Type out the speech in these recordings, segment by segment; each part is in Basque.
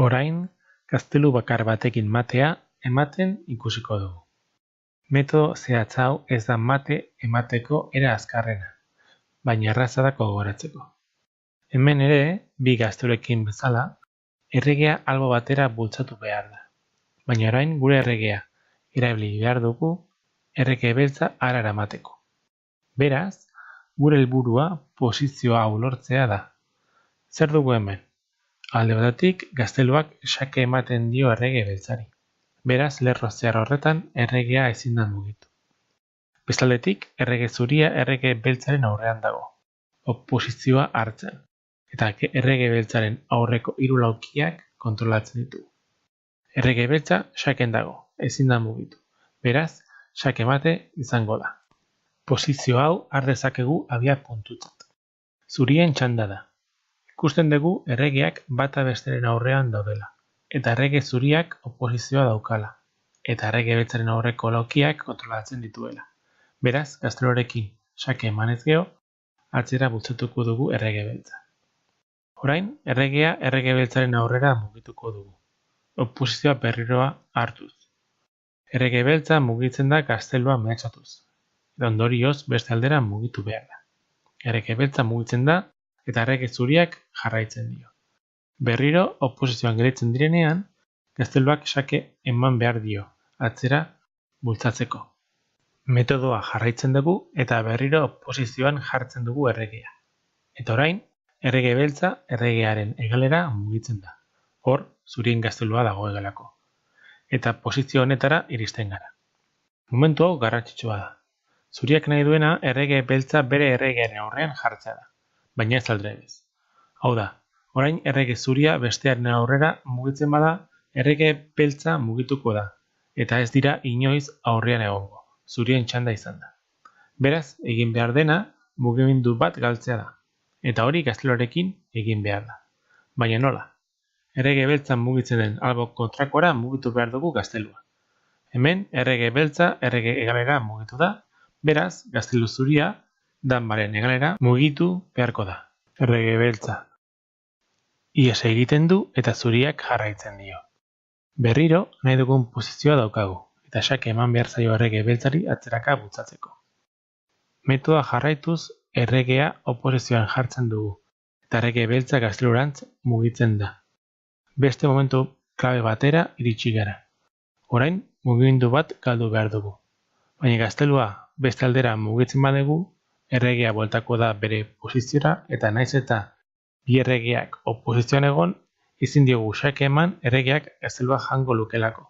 Orain, gaztelu bakar batekin matea ematen ikusiko dugu. Metodo zehatz hau ez da mate emateko era azkarrena, baina erraza da gogoratzeko. Hemen ere, bi gazteluekin bezala, erregea albo batera bultzatu behar da. Baina orain gure erregea erabili behar dugu errege beltza hara eramateko. Beraz, gure helburua posizio hau lortzea da. Zer dugu hemen? Alde batetik, gazteluak xake ematen dio errege beltzari. Beraz, lerro zehar horretan erregea ezin da mugitu. Bestaldetik, errege zuria errege beltzaren aurrean dago, oposizioa hartzen, eta errege beltzaren aurreko hiru laukiak kontrolatzen ditu. Errege beltza xaken dago, ezin da mugitu. Beraz, xake emate izango da. Posizio hau har dezakegu abia puntutzat. Zurien txanda da. Ikusten dugu erregeak bata besteren aurrean daudela, eta errege zuriak oposizioa daukala, eta errege beltzaren aurreko laukiak kontrolatzen dituela. Beraz, gazteluarekin xake emanez gero, atzera bultzatuko dugu errege beltza. Orain, erregea errege beltzaren aurrera mugituko dugu, oposizioa berriroa hartuz. Errege beltza mugitzen da gaztelua mehatxatuz, eta ondorioz beste aldera mugitu behar da. Errege beltza mugitzen da, eta errege zuriak jarraitzen dio. Berriro, oposizioan geratzen direnean, gazteluak xake eman behar dio, atzera bultzatzeko. Metodoa jarraitzen dugu eta berriro oposizioan jartzen dugu erregea. Eta orain, errege beltza erregearen hegalera mugitzen da. Hor, zurien gaztelua dago hegalako. Eta posizio honetara iristen gara. Momentu hau garrantzitsua da. Zuriak nahi duena errege beltza bere erregearen aurrean jartzea da, baina ez aldrebez. Hau da, orain errege zuria bestearen aurrera mugitzen bada, errege beltza mugituko da, eta ez dira inoiz aurrean egongo, zurien txanda izan da. Beraz, egin behar dena, mugimendu bat galtzea da, eta hori gazteluarekin egin behar da. Baina nola? Errege beltza mugitzen den albo kontrakora mugitu behar dugu gaztelua. Hemen, errege beltza errege hegalera mugitu da, beraz, gaztelu zuria danbaren hegalera mugitu beharko da. Errege beltza ihes egiten du eta zuriak jarraitzen dio. Berriro nahi dugun posizioa daukagu, eta xake eman behar zaio errege beltzari atzeraka bultzatzeko. Metodoa jarraituz erregea oposizioan jartzen dugu, eta errege beltza gaztelurantz mugitzen da. Beste momentu klabe batera iritsi gara. Orain, mugimendu bat galdu behar dugu. Baina gaztelua beste aldera mugitzen badugu, erregea bueltako da bere poziziora eta naiz eta bi erregeak oposizioan egon, ezin diogu xake eman erregeak gaztelua jango lukelako.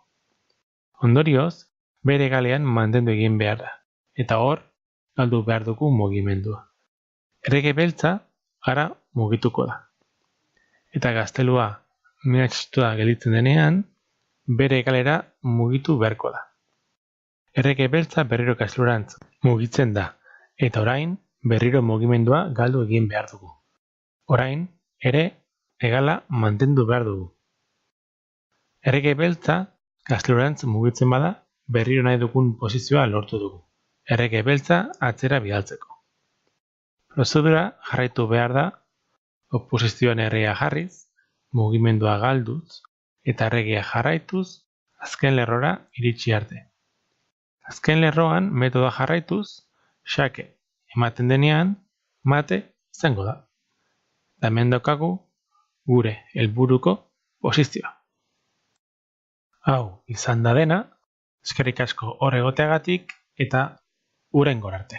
Ondorioz, bere galean mantendu egin behar da, eta hor, galdu behar dugu mugimendua. Errege beltza gara mugituko da. Eta gaztelua mehatxatuta gelditzen denean, bere galera mugitu beharko da. Errege beltza berriro gaztelurantz mugitzen da, eta orain berriro mugimendua galdu egin behar dugu. Orain, ere, hegala mantendu behar dugu. Errege beltza gaztelurantz mugitzen bada, berriro nahi dugun posizioa lortu dugu. Errege beltza atzera bidaltzeko. Prozedura jarraitu behar da, oposizioan erregea jarriz, mugimendua galduz, eta erregea jarraituz, azken lerrora iritsi arte. Azken lerroan metodoa jarraituz, xake ematen denean, mate izango da. Da hemen daukagu gure helburuko posizioa. Hau izan da dena, eskerrik asko hor egoteagatik eta hurrengora arte.